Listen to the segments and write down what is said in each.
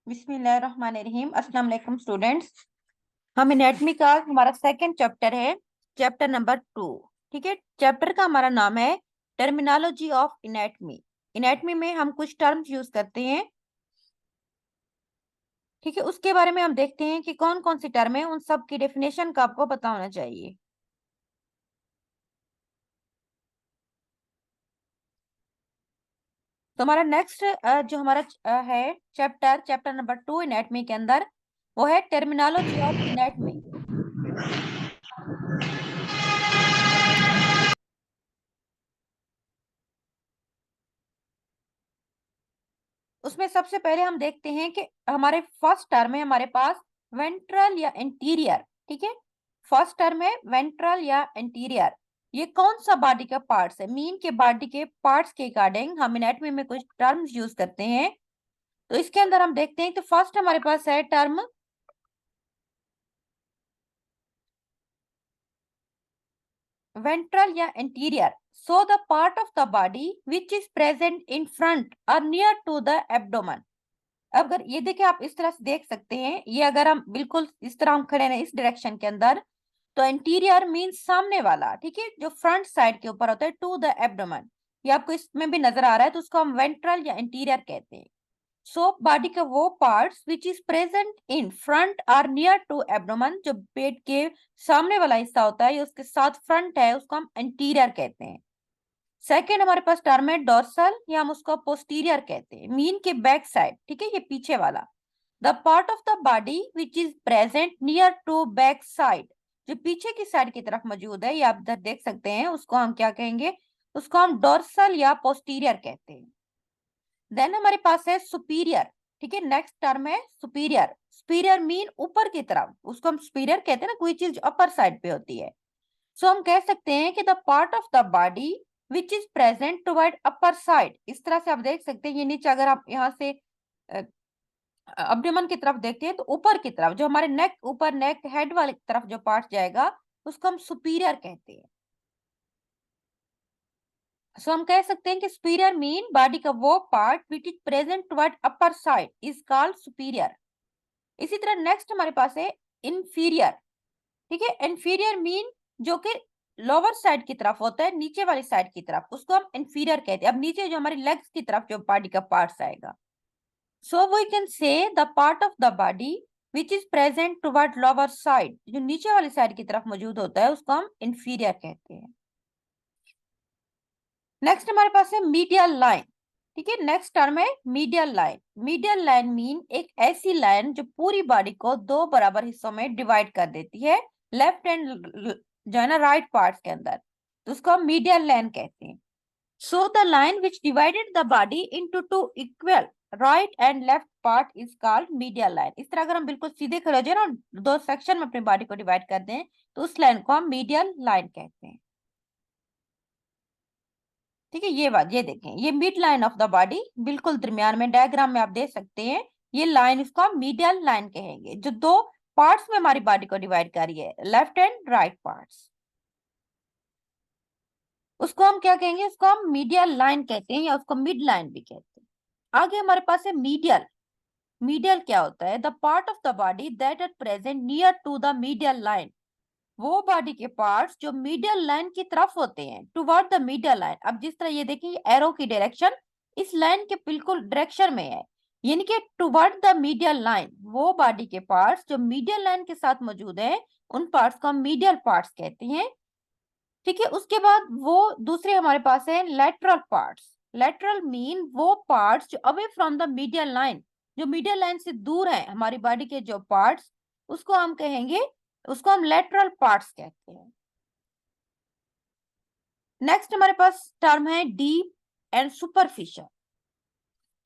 बिस्मिल्लाहिर्रहमानिर्रहीम। अस्सलाम वालेकुम स्टूडेंट्स। हम एनाटॉमी का हमारा सेकंड चैप्टर है, चैप्टर नंबर 2। ठीक है, चैप्टर का हमारा नाम है टर्मिनोलॉजी ऑफ एनाटॉमी। एनाटॉमी में हम कुछ टर्म्स यूज करते हैं, ठीक है, उसके बारे में हम देखते हैं कि कौन कौन सी टर्म है, उन सब की डेफिनेशन का आपको पता होना चाहिए। तो हमारा नेक्स्ट जो हमारा है चैप्टर, चैप्टर नंबर 2 एनाटॉमी के अंदर, वो है टर्मिनोलॉजी ऑफ एनाटॉमी। उसमें सबसे पहले हम देखते हैं कि हमारे फर्स्ट टर्म है हमारे पास वेंट्रल या इंटीरियर। ठीक है, फर्स्ट टर्म है वेंट्रल या इंटीरियर। ये कौन सा बॉडी का पार्ट्स है? मीन के बॉडी के पार्ट्स के अकॉर्डिंग हम एनाटॉमी में कुछ टर्म्स यूज करते हैं। तो इसके अंदर हम देखते हैं कि फर्स्ट हमारे पास है टर्म वेंट्रल या interior. So the part of the body which is present in front और नियर टू द एब्डोमेन। अगर ये देखिए, आप इस तरह से देख सकते हैं, ये अगर हम बिल्कुल इस तरह हम खड़े हैं इस डायरेक्शन के अंदर, तो इंटीरियर मींस सामने वाला, ठीक है, जो फ्रंट साइड के ऊपर होता है, टू द एब्डोमेन। ये आपको इसमें भी नजर आ रहा है, तो उसको हम वेंट्रल या इंटीरियर कहते हैं। सो बॉडी का वो parts which is present in front और नियर टू एब्डोमेन, जो पेट के सामने वाला हिस्सा होता है, ये उसके साथ फ्रंट है, उसको हम इंटीरियर कहते हैं। सेकेंड हमारे पास टर्म है डोर्सल, या हम उसको पोस्टीरियर कहते हैं, मीन के बैक साइड, ठीक है, ये पीछे वाला। The part of the body which is present near to back side, जो पीछे की साइड की तरफ मौजूद है, ये आप इधर देख सकते हैं, उसको हम क्या कहेंगे? उसको हम डोर्सल या पोस्टीरियर कहते हैं। देन हमारे पास है सुपीरियर। ठीक है, नेक्स्ट टर्म है सुपीरियर। सुपीरियर मीन ऊपर की तरफ, उसको हम सुपीरियर कहते हैं ना, कोई चीज अपर साइड पे होती है। सो हम कह सकते हैं कि the part of the body which is present toward upper side. इस तरह से आप देख सकते हैं, ये नीचे अगर आप यहाँ से अब्डोमेन की तरफ देखते हैं, तो ऊपर की तरफ जो हमारे नेक, ऊपर नेक हेड वाली तरफ जो पार्ट जाएगा, उसको हम सुपीरियर कहते हैं। सो हम कह सकते हैं कि सुपीरियर मीन बॉडी का वो part which is present toward upper side is called superior. इसी तरह नेक्स्ट हमारे पास है इंफीरियर। ठीक है, इंफीरियर मीन जो कि लोअर साइड की तरफ होता है, नीचे वाली साइड की तरफ, उसको हम इंफीरियर कहते हैं। अब नीचे जो हमारी लेग्स की तरफ जो बॉडी का पार्ट्स आएगा, so we can say the part of the body which is present toward lower side, जो नीचे वाली साइड की तरफ मौजूद होता है, उसको हम इंफीरियर कहते हैं। नेक्स्ट हमारे पास है मीडियल लाइन। ठीक है, नेक्स्ट टर्म है medial line. Medial line mean एक ऐसी लाइन जो पूरी बॉडी को दो बराबर हिस्सों में डिवाइड कर देती है, लेफ्ट एंड जो है ना राइट पार्ट के अंदर, तो उसको हम मीडियल लाइन कहते हैं। So the line which divided the body into two equal right and left part is called medial line. इस तरह अगर हम बिल्कुल सीधे खड़े हो जाए ना, दो सेक्शन में अपनी बॉडी को डिवाइड कर दें, तो उस लाइन को हम मीडियल लाइन कहते हैं। ठीक है, ये बात, ये देखें, ये mid line of the body, बिल्कुल दरमियान में डायग्राम में आप देख सकते हैं, ये लाइन, इसको हम मीडियल लाइन कहेंगे, जो दो पार्ट्स में हमारी बॉडी को डिवाइड कर रही है, लेफ्ट एंड राइट पार्ट्स। उसको हम क्या कहेंगे? उसको हम मीडियल लाइन कहते हैं, या उसको मिड लाइन भी कहते हैं। आगे हमारे पास है मीडियल। मीडियल क्या होता है? The part of the body that at present near to the medial line, वो बॉडी के पार्ट्स जो मीडियल लाइन की तरफ होते हैं, टुवर्ड द मीडियल लाइन। अब जिस तरह ये देखिए, एरो की डायरेक्शन इस लाइन के बिल्कुल डायरेक्शन में है, यानी कि टुवर्ड द मीडियल लाइन, वो बॉडी के पार्ट्स जो मीडियल लाइन के साथ मौजूद है, उन पार्ट्स को हम मीडियल पार्ट्स कहते हैं। ठीक है, उसके बाद वो दूसरे हमारे पास है लेटरल पार्ट्स। लेटरल मीन वो पार्ट्स जो away from the medial line, जो मीडियल लाइन से दूर है हमारी बॉडी के जो पार्ट्स, उसको हम कहेंगे, उसको हम लेटरल पार्ट्स कहते हैं। नेक्स्ट हमारे पास टर्म है डीप एंड सुपरफिशियल।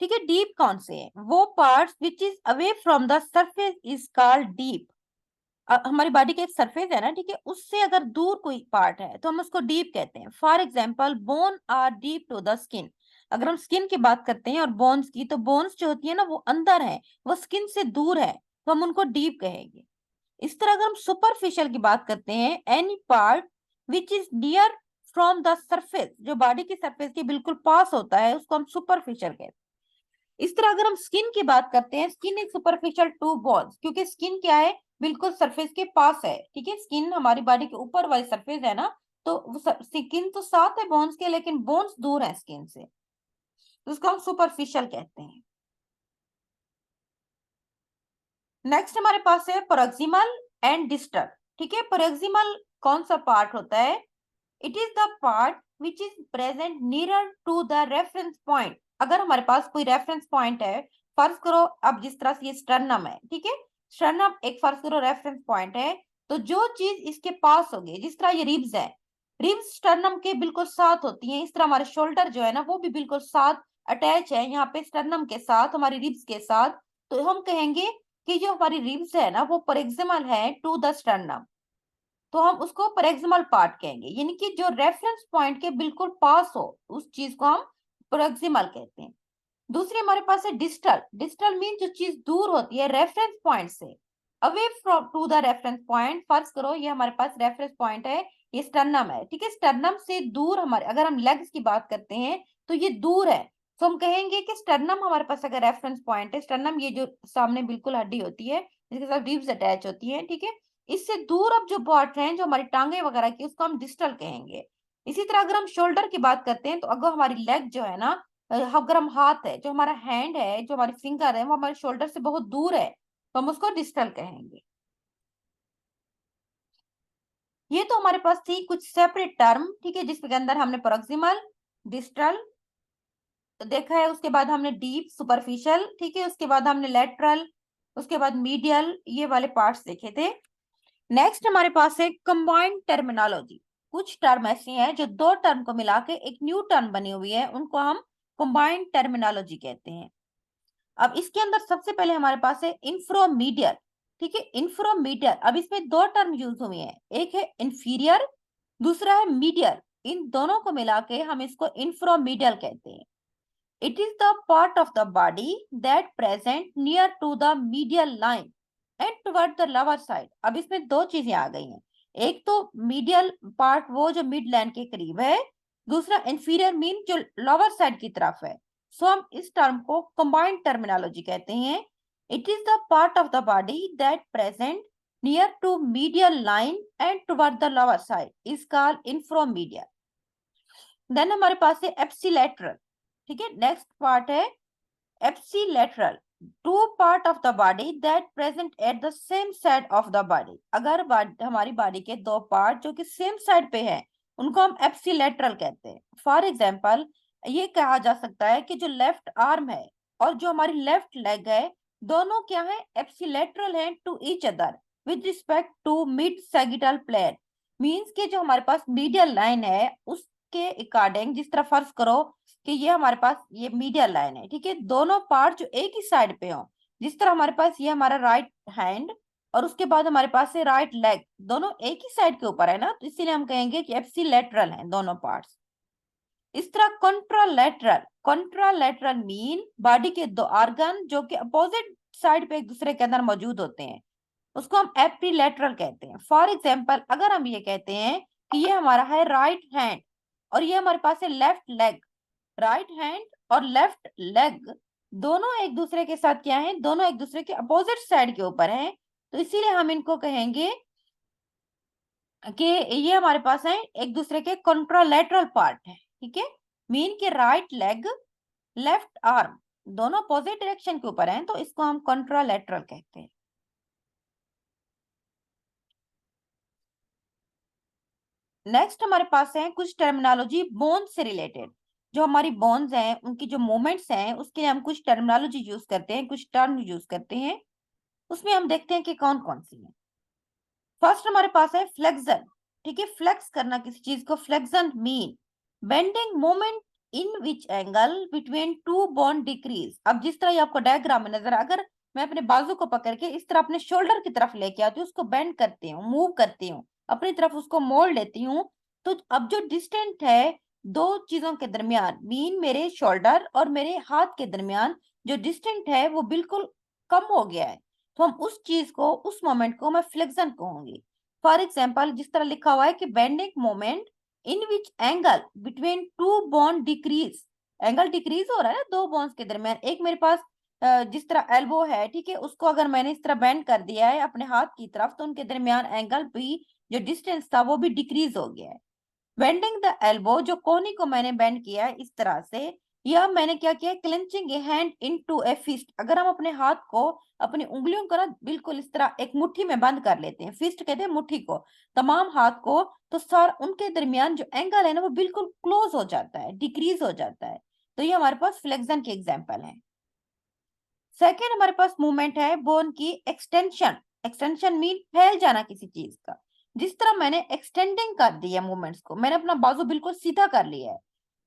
ठीक है, डीप कौन से हैं? वो parts which is away from the surface is called deep. हमारी बॉडी का एक सरफेस है ना, ठीक है, उससे अगर दूर कोई पार्ट है तो हम उसको डीप कहते हैं। For example, bone are deep to the skin. अगर हम स्किन की बात करते हैं और बोन्स की, तो बोन्स जो होती है ना, वो अंदर है, वो स्किन से दूर है, तो हम उनको डीप कहेंगे। इस तरह अगर हम सुपरफिशियल की बात करते हैं, any part which is near from the surface, जो बॉडी की सरफेस के बिल्कुल पास होता है, उसको हम सुपरफिशियल कहते हैं। इस तरह अगर हम स्किन की बात करते हैं, skin is superficial to bones, क्योंकि स्किन क्या है, बिल्कुल सरफेस के पास है, ठीक है, स्किन हमारी बॉडी के ऊपर वाली सरफेस है ना, तो स्किन तो साथ है बोन्स के, लेकिन बोन्स दूर है स्किन से, तो उसको हम सुपरफिशियल कहते हैं। नेक्स्ट हमारे पास है प्रोक्सिमल एंड डिस्टल, ठीक है। प्रोक्सिमल कौन सा पार्ट होता है? It is the part which is present nearer to the reference point. अगर हमारे पास कोई रेफरेंस पॉइंट है, फर्ज करो अब जिस तरह से ये स्टर्नम है, ठीक है, स्टर्नम एक फर्ज करो रेफरेंस पॉइंट है, तो जो चीज इसके पास होगी, जिस तरह ये रिब्स है, रिब्स स्टर्नम के बिल्कुल साथ होती हैं, इस तरह हमारे शोल्डर जो है ना वो भी बिल्कुल साथ अटैच है यहाँ पे स्टर्नम के साथ, हमारी रिब्स के साथ, तो हम कहेंगे कि जो हमारी रिब्स है ना वो प्रोक्सिमल है टू द स्टर्नम, तो हम उसको प्रोक्सिमल पार्ट कहेंगे, यानी कि जो रेफरेंस पॉइंट के बिल्कुल पास हो उस चीज को हम प्रोक्सिमल कहते हैं। दूसरी हमारे पास है डिस्टल। डिस्टल मीन जो चीज दूर होती है रेफरेंस पॉइंट से, away from to the reference point. फर्ज करो ये हमारे पास रेफरेंस पॉइंट है, ये स्टर्नम है, ठीक है, स्टर्नम से दूर हमारे, अगर हम लेग्स की बात करते हैं तो ये दूर है, तो हम कहेंगे कि स्टर्नम हमारे पास अगर रेफरेंस पॉइंट है, स्टर्नम ये जो सामने बिल्कुल हड्डी होती है जिसके साथ रिब्स अटैच होती है, ठीक है, इससे दूर अब जो पार्ट है जो हमारी टांगे वगैरह की, उसको हम डिस्टल कहेंगे। इसी तरह अगर हम शोल्डर की बात करते हैं, तो अगर हमारी लेग जो है ना, अगर हम हाथ है, जो हमारा हैंड है, जो हमारी फिंगर है, वो हमारे शोल्डर से बहुत दूर है, तो हम उसको डिस्टल कहेंगे। ये तो हमारे पास थी कुछ सेपरेट टर्म, ठीक है, जिसके अंदर हमने प्रोक्सिमल, डिस्टल देखा है, उसके बाद हमने डीप सुपरफिशियल, ठीक है, उसके बाद हमने लेटरल, उसके बाद मीडियल, ये वाले पार्ट्स देखे थे। नेक्स्ट हमारे पास है कंबाइंड टर्मिनोलॉजी। कुछ टर्म ऐसी हैं जो दो टर्म को मिला के एक न्यू टर्म बनी हुई है, उनको हम कंबाइंड टर्मिनोलॉजी कहते हैं। अब इसके अंदर सबसे पहले हमारे पास है इंफ्रोमीडियल, ठीक है, इंफ्रोमीडियल। अब इसमें दो टर्म यूज हुए हैं, एक है इंफीरियर, दूसरा है मीडियल, इन दोनों को मिला के हम इसको इंफ्रोमीडियल कहते हैं। It is the part of the body that present near to the medial line and toward the lower side. अब इसमें दो चीजें आ गई हैं, एक तो मीडियल पार्ट वो जो मिड लाइन के करीब है, दूसरा इंफीरियर मीन जो लोअर साइड की तरफ है। सो हम इस टर्म को कंबाइंड टर्मिनोलॉजी कहते हैं। It is the part of the body that present near to medial line and toward the lower side is called inferomedial. देन हमारे पास है एप्सिलेटरल, ठीक है, नेक्स्ट पार्ट है ipsilateral, to part of the body that present at the same side of the body. अगर हमारी body के दो पार्ट जो कि सेम साइड पे है, उनको हम एप्सिलेटरल कहते हैं। फॉर एग्जांपल ये कहा जा सकता है कि जो लेफ्ट आर्म है और जो हमारी लेफ्ट लेग है, दोनों क्या है, एप्सिलेटरल है to each other with respect to mid sagittal plane. Means के जो हमारे पास मीडियल लाइन है उसके अकॉर्डिंग, जिस तरह फर्ज करो कि ये हमारे पास ये मीडियल लाइन है, ठीक है, दोनों पार्ट जो एक ही साइड पे हो, जिस तरह हमारे पास ये हमारा राइट हैंड और उसके बाद हमारे पास है राइट लेग, दोनों एक ही साइड के ऊपर है ना, तो इसीलिए हम कहेंगे कि एप्सिलेटरल हैं दोनों पार्ट्स। इस तरह कॉन्ट्रालेटरल, कॉन्ट्रालेटरल मीन बॉडी के दो ऑर्गन जो कि अपोजिट साइड पे एक दूसरे के अंदर मौजूद होते हैं, उसको हम एप्रिलेटरल कहते हैं। फॉर एग्जाम्पल अगर हम ये कहते हैं कि ये हमारा है राइट हैंड और ये हमारे पास है लेफ्ट लेग, राइट हैंड और लेफ्ट लेग दोनों एक दूसरे के साथ क्या है, दोनों एक दूसरे के अपोजिट साइड के ऊपर हैं, तो इसीलिए हम इनको कहेंगे कि ये हमारे पास है एक दूसरे के कॉन्ट्रालेटरल पार्ट है, ठीक है, मीन के राइट लेग लेफ्ट आर्म दोनों अपोजिट डायरेक्शन के ऊपर हैं, तो इसको हम कॉन्ट्रालेटरल कहते हैं। नेक्स्ट हमारे पास है कुछ टर्मिनोलॉजी बोन से रिलेटेड। जो हमारी बोन्स हैं उनकी जो मूवमेंट्स हैं उसके लिए हम कुछ टर्मिनोलॉजी यूज करते हैं, कुछ टर्म यूज करते हैं, उसमें हम देखते हैं कि कौन कौन सी है। फर्स्ट हमारे पास है फ्लेक्सन, ठीक है, फ्लेक्स करना किसी चीज को, flexion mean bending moment in which angle between two bone decrease. अब जिस तरह ये आपको डायग्राम में नजर, अगर मैं अपने बाजू को पकड़ के इस तरह अपने शोल्डर की तरफ लेके आती हूँ, उसको बेंड करती हूँ, मूव करती हूँ अपनी तरफ, उसको मोड़ लेती हूँ, तो अब जो डिस्टेंट है दो चीजों के दरमियान, मीन मेरे शोल्डर और मेरे हाथ के दरमियान जो डिस्टेंट है वो बिल्कुल कम हो गया है, तो हम उस चीज को, उस मोमेंट को मैं फ्लेक्सन कहूंगी। फॉर एग्जाम्पल जिस तरह लिखा हुआ है कि bending moment in which angle between two bone decrease, angle decrease हो रहा है ना दो बोन्स के दरमियान। एक मेरे पास जिस तरह एल्बो है, ठीक है, उसको अगर मैंने इस तरह बेंड कर दिया है अपने हाथ की तरफ, तो उनके दरमियान एंगल भी, जो डिस्टेंस था वो भी डिक्रीज हो गया है। बेंडिंग द एल्बो, जो कोहनी को मैंने बेंड किया है इस तरह से, यह मैंने क्या किया, क्लेंचिंग ए हैंड इनटू ए फिस्ट। अगर हम अपने हाथ को, अपनी उंगलियों को ना बिल्कुल इस तरह एक मुट्ठी में बंद कर लेते हैं, फिस्ट कहते हैं मुट्ठी को, तमाम हाथ को, तो सर उनके दरमियान जो एंगल है ना वो बिल्कुल क्लोज हो जाता है, डिक्रीज हो जाता है। तो ये हमारे पास फ्लेक्शन के एग्जाम्पल है। सेकेंड हमारे पास मूवमेंट है बोन की एक्सटेंशन। एक्सटेंशन मीन फैल जाना किसी चीज का। जिस तरह मैंने एक्सटेंडिंग कर दिया मूवमेंट्स को, मैंने अपना बाजू बिल्कुल सीधा कर लिया है,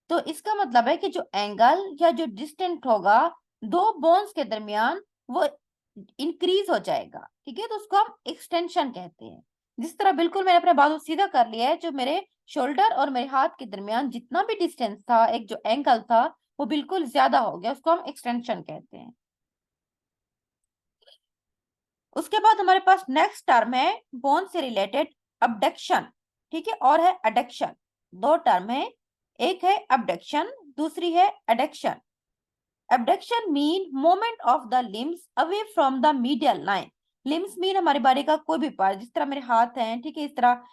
तो इसका मतलब है कि जो एंगल या जो डिस्टेंस होगा दो बोन्स के दरमियान, वो इंक्रीज हो जाएगा, ठीक है, तो उसको हम एक्सटेंशन कहते हैं। जिस तरह बिल्कुल मैंने अपना बाजू सीधा कर लिया है, जो मेरे शोल्डर और मेरे हाथ के दरमियान जितना भी डिस्टेंस था, एक जो एंगल था, वो बिल्कुल ज्यादा हो गया, उसको हम एक्सटेंशन कहते हैं। उसके बाद हमारे पास नेक्स्ट टर्म है बोन से रिलेटेड अबडक्शन, ठीक है, और है अडक्शन। दो टर्म है, एक है अबडक्शन, दूसरी है adduction. Abduction mean movement of the limbs away from the medial line. Limbs mean हमारे बॉडी का कोई भी पार्ट, जिस तरह मेरे हाथ हैं, ठीक है, इस तरह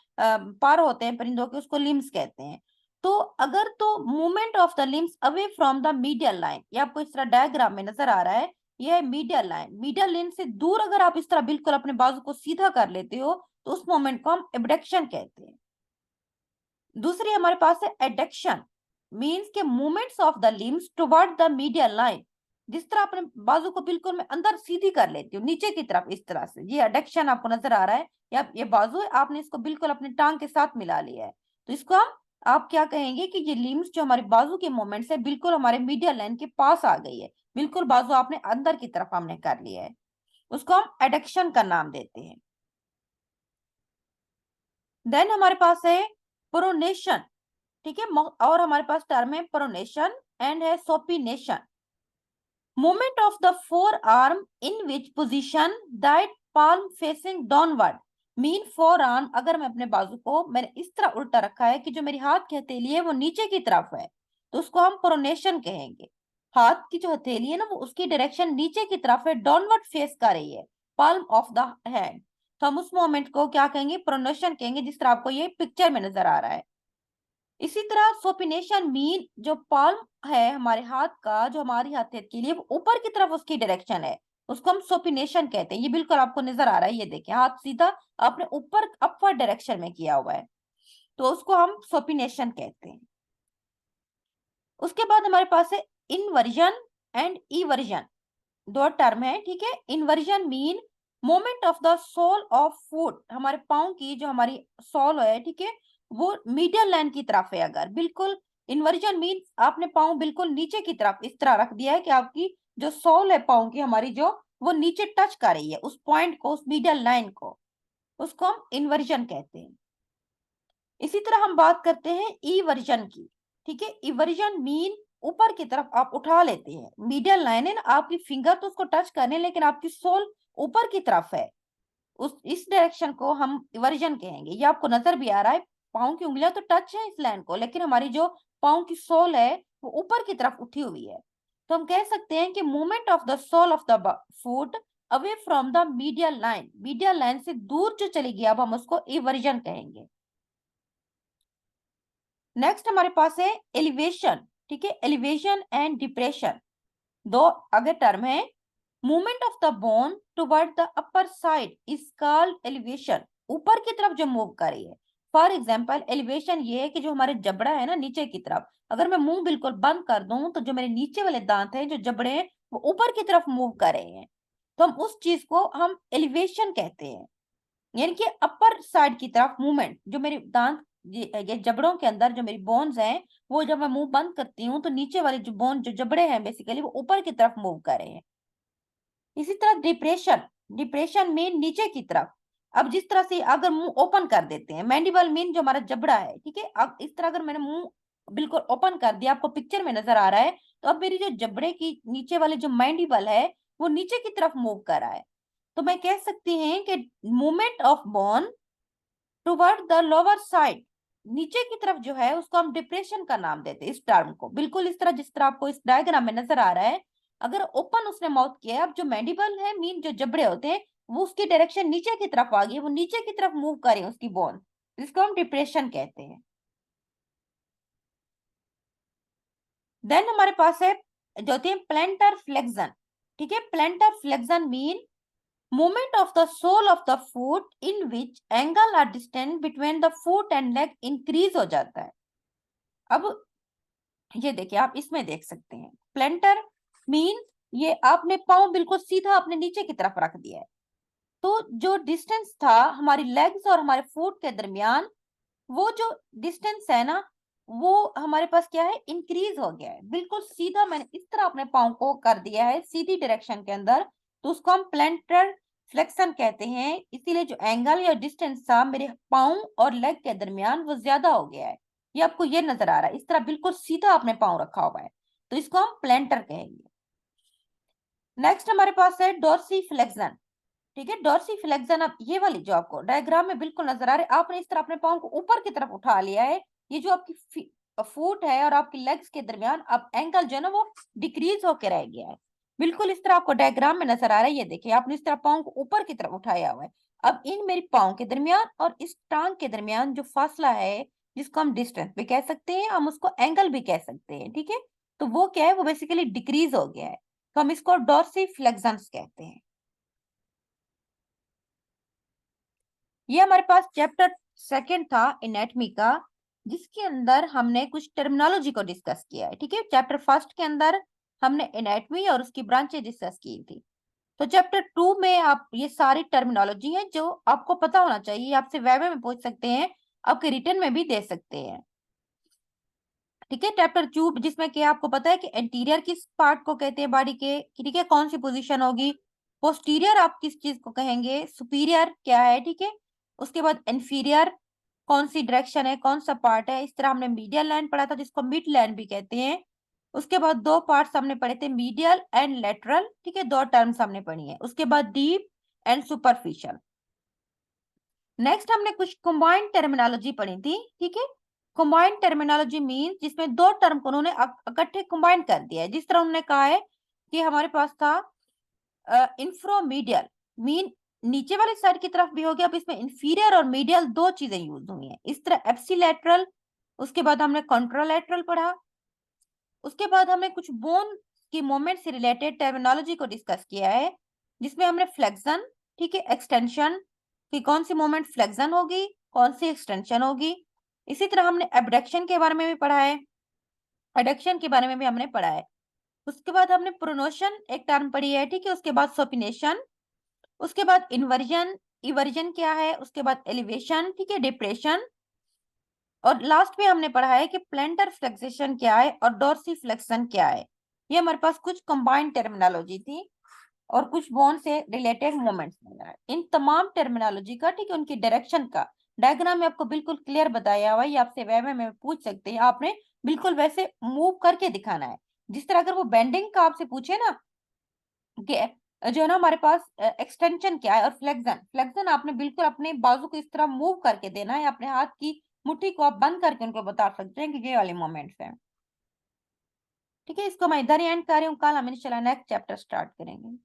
पार होते हैं परिंदों के, उसको लिम्स कहते हैं। तो अगर तो movement of the limbs away from the medial line, ये आपको इस तरह डायग्राम में नजर आ रहा है, यह है मीडियल लाइन। मीडियल लाइन से दूर अगर आप इस तरह बिल्कुल अपने बाजू को सीधा कर लेते हो, तो उस मोमेंट को हम एबडक्शन कहते हैं। दूसरी हमारे पास है एडक्शन, मीन्स के movements of the limbs toward the medial line. जिस तरह अपने बाजू को बिल्कुल मैं अंदर सीधी कर लेती हूँ नीचे की तरफ इस तरह से, ये एडक्शन आपको नजर आ रहा है, या ये बाजू है, आपने इसको बिल्कुल अपने टांग के साथ मिला लिया है, तो इसको हम, आप क्या कहेंगे कि ये लिम्स जो हमारे बाजू के मूवमेंट्स है बिल्कुल हमारे मीडियल लाइन के पास आ गई है, बिल्कुल बाजू आपने अंदर की तरफ हमने कर लिया है, उसको हम एडक्शन का नाम देते हैं। देन हमारे पास है प्रोनेशन, ठीक है, और हमारे पास टर्म है प्रोनेशन एंड है supination. Movement of the fore arm in which position that palm facing downward. Mean forearm, अगर मैं अपने बाजू को मैंने इस तरह उल्टा रखा है कि जो मेरी हाथ की हथेली है वो नीचे की तरफ है, तो उसको हम प्रोनेशन कहेंगे। हाथ की जो हथेली है ना वो उसकी डायरेक्शन नीचे की तरफ है, डाउनवर्ड फेस कर रही है, पाल्म ऑफ द हैंड, तो हम उस मोमेंट को क्या कहेंगे, प्रोनेशन कहेंगे, जिस तरह आपको ये पिक्चर में नजर आ रहा है। इसी तरह सोपिनेशन मीन जो पाल्म है हमारे हाथ का, जो हमारी हथेली के लिए, वो ऊपर की तरफ उसकी डायरेक्शन है, उसको हम सोपिनेशन कहते हैं। ये बिल्कुल आपको नजर आ रहा है, ये देखिए हाथ सीधा आपने ऊपर अपवर्ड डायरेक्शन में किया हुआ है, तो उसको हम सोपिनेशन कहते हैं। उसके बाद हमारे पास है इनवर्जन एंड इवर्जन, दो टर्म है, ठीक है। Inversion mean moment of the sole of foot, हमारे पाँव की जो हमारी सोल है, ठीक है, वो मीडियल लाइन की तरफ है अगर, बिल्कुल इन्वर्जन मीन आपने पाँव बिल्कुल नीचे की तरफ इस तरह रख दिया है कि आपकी जो सोल है पाँव की हमारी, जो वो नीचे टच कर रही है उस पॉइंट को, उस मीडियल लाइन को, उसको हम इन्वर्जन कहते हैं। इसी तरह हम बात करते हैं ईवर्जन की, ठीक है। इवर्जन मीन ऊपर की तरफ आप उठा लेते हैं, मीडियल लाइन है ना, आपकी फिंगर तो उसको टच करने, लेकिन आपकी सोल ऊपर की तरफ है, उस इस डायरेक्शन को हम इवर्जन कहेंगे। ये आपको नजर भी आ रहा है, पाँव की उंगलियां तो टच है इस लाइन को, लेकिन हमारी जो पाँव की सोल है वो ऊपर की तरफ उठी हुई है, तो हम कह सकते हैं कि movement of the sole of the foot away from the medial line, medial line से दूर जो चली गई, अब हम उसको इवर्जन कहेंगे। नेक्स्ट हमारे पास है एलिवेशन, ठीक है, एलिवेशन एंड डिप्रेशन, दो अगर टर्म है। Movement of the bone toward the upper side is called elevation, ऊपर की तरफ जो मूव कर रही है। फॉर एग्जाम्पल एलिवेशन ये है कि जो हमारे जबड़ा है ना नीचे की तरफ, अगर मैं मुंह बिल्कुल बंद कर दूं तो जो मेरे नीचे वाले दांत हैं, जो जबड़े हैं, वो ऊपर की तरफ मूव कर रहे हैं, तो हम उस चीज को हम एलिवेशन कहते हैं। यानी कि अपर साइड की तरफ मूवमेंट, जो मेरे दांत, ये जबड़ों के अंदर जो मेरी बोन्स हैं, वो जब मैं मुंह बंद करती हूँ तो नीचे वाले जो बोन, जो जबड़े हैं बेसिकली, वो ऊपर की तरफ मूव कर रहे हैं। इसी तरह डिप्रेशन, डिप्रेशन मीन नीचे की तरफ। अब जिस तरह से अगर मुंह ओपन कर देते हैं, मैंडिबल मीन जो हमारा जबड़ा है, ठीक है, अब इस तरह अगर मैंने मुंह बिल्कुल ओपन कर दिया, आपको पिक्चर में नजर आ रहा है, तो अब मेरी जो जबड़े की नीचे वाले जो मैंडिबल है वो नीचे की तरफ मूव कर रहा है, तो मैं कह सकती हैं कि movement of bone toward the lower side, नीचे की तरफ जो है उसको हम डिप्रेशन का नाम देते हैं, इस टर्म को। बिल्कुल इस तरह, जिस तरह आपको इस डायग्राम में नजर आ रहा है। अगर ओपन उसने माउथ किया है, अब जो मैंडिबल है, मीन जो जबड़े होते हैं, वो उसकी डायरेक्शन नीचे की तरफ आ गई, वो नीचे की तरफ मूव करें उसकी बोन, जिसको हम डिप्रेशन कहते हैं। देन हमारे पास है जो होती है प्लेंटर फ्लेक्शन। ठीक है, plantar flexion mean movement of the sole of the foot in which angle or distance between the foot and leg increase हो जाता है। अब ये देखिए, आप इसमें देख सकते हैं प्लेंटर मीन ये आपने पाँव बिल्कुल सीधा अपने नीचे की तरफ रख दिया है, तो जो डिस्टेंस था हमारी लेग्स और हमारे फुट के दरमियान, वो जो डिस्टेंस है ना, वो हमारे पास क्या है, इंक्रीज हो गया है। बिल्कुल सीधा मैंने इस तरह अपने पाँव को कर दिया है सीधी डायरेक्शन के अंदर, तो उसको हम प्लेंटर फ्लेक्शन कहते हैं। इसीलिए जो एंगल या डिस्टेंस था मेरे पाँव और लेग के दरमियान, वो ज्यादा हो गया है। ये आपको ये नजर आ रहा है, इस तरह बिल्कुल सीधा आपने पाँव रखा हुआ है, तो इसको हम प्लेंटर कहेंगे। नेक्स्ट हमारे पास है डोर्सी फ्लेक्शन। ठीक है, डॉर्सी फ्लेक्शन। अब ये वाली जो आपको डायग्राम में बिल्कुल नजर आ रही है, आपने इस तरह अपने पाँव को ऊपर की तरफ उठा लिया है। ये जो आपकी फुट है और आपकी लेग्स के दरमियान अब एंगल जो है ना, वो डिक्रीज होकर रह गया है। बिल्कुल इस तरह आपको डायग्राम में नजर आ रहा है। ये देखिए, आपने इस तरह पाँव को ऊपर की तरफ उठाया हुआ है। अब इन मेरी पाँव के दरमियान और इस टांग के दरमियान जो फासला है, जिसको हम डिस्टेंस भी कह सकते हैं, हम उसको एंगल भी कह सकते हैं। ठीक है, तो वो क्या है, वो बेसिकली डिक्रीज हो गया है, तो हम इसको डॉर्सी फ्लेक्शन कहते हैं। ये हमारे पास चैप्टर सेकंड था एनाटॉमी का, जिसके अंदर हमने कुछ टर्मिनोलॉजी को डिस्कस किया है। ठीक है, चैप्टर फर्स्ट के अंदर हमने एनाटॉमी और उसकी ब्रांचेस डिस्कस की थी। तो चैप्टर टू में आप ये सारी टर्मिनोलॉजी है जो आपको पता होना चाहिए, आपसे वाइवा में पूछ सकते हैं, आपके रिटर्न में भी दे सकते हैं। ठीक है, चैप्टर टू जिसमें क्या आपको पता है कि एंटीरियर किस पार्ट को कहते हैं बॉडी के, ठीक है, कौन सी पोजीशन होगी। पोस्टीरियर आप किस चीज को कहेंगे, सुपीरियर क्या है। ठीक है, उसके बाद इन्फीरियर कौन सी डायरेक्शन है, कौन सा पार्ट है। इस तरह हमने मीडियल लाइन पढ़ा था, जिसको मिड लाइन भी कहते हैं। उसके बाद दो पार्ट्स हमने पढ़े थे, मीडियल एंड लेटरल। ठीक है, दो टर्म्स हमने पढ़ी है। उसके बाद डीप एंड सुपरफिशियल। नेक्स्ट हमने कुछ कंबाइंड टर्मिनोलॉजी पढ़ी थी। ठीक है, कंबाइंड टर्मिनोलॉजी मीन जिसमें दो टर्म को उन्होंने इकट्ठे कंबाइन कर दिया है। जिस तरह उन्होंने कहा है कि हमारे पास था इंफ्रोमीडियल मीन नीचे वाली साइड की तरफ भी हो गया, अब इसमें इंफीरियर और मीडियल दो चीजें यूज हुई हैं। इस तरह एप्सिलेटरल, उसके बाद हमने कॉन्ट्रोलेटरल पढ़ा। उसके बाद हमने कुछ बोन की मूवमेंट से रिलेटेड टर्मिनोलॉजी को डिस्कस किया है, जिसमें हमने फ्लेक्शन, ठीक है, एक्सटेंशन की कौन सी मूवमेंट फ्लेक्शन होगी, कौन सी एक्सटेंशन होगी। इसी तरह हमने एबडक्शन के बारे में भी पढ़ा है, एडक्शन के बारे में भी हमने पढ़ा है। उसके बाद हमने प्रोनोशन एक टर्म पढ़ी है। ठीक है, उसके बाद सोपिनेशन, उसके बाद इन्वर्जन, इवर्जन क्या है, उसके बाद एलिवेशन, ठीक है, डिप्रेशन, और लास्ट में हमने पढ़ा है कि प्लेंटर फ्लेक्सेशन क्या है और डोर्सी फ्लेक्शन क्या है। ये हमारे पास कुछ कंबाइंड टर्मिनोलॉजी थी और कुछ बोन से रिलेटेड मूवमेंट्स वगैरह। इन तमाम टर्मिनोलॉजी का, ठीक है, उनकी डायरेक्शन का डायग्राम में आपको बिल्कुल क्लियर बताया हुआ है। ये आपसे वे में पूछ सकते हैं, आपने बिल्कुल वैसे मूव करके दिखाना है। जिस तरह अगर वो बेंडिंग का आपसे पूछे ना कि जो है ना हमारे पास एक्सटेंशन क्या है और फ्लेक्शन, फ्लेक्शन आपने बिल्कुल अपने बाजू को इस तरह मूव करके देना है, अपने हाथ की मुट्ठी को आप बंद करके उनको बता सकते हैं कि ये वाले मोमेंट्स हैं। ठीक है, इसको मैं इधर ही एंड कर रही हूँ, कल हम इंशाल्लाह नेक्स्ट चैप्टर स्टार्ट करेंगे।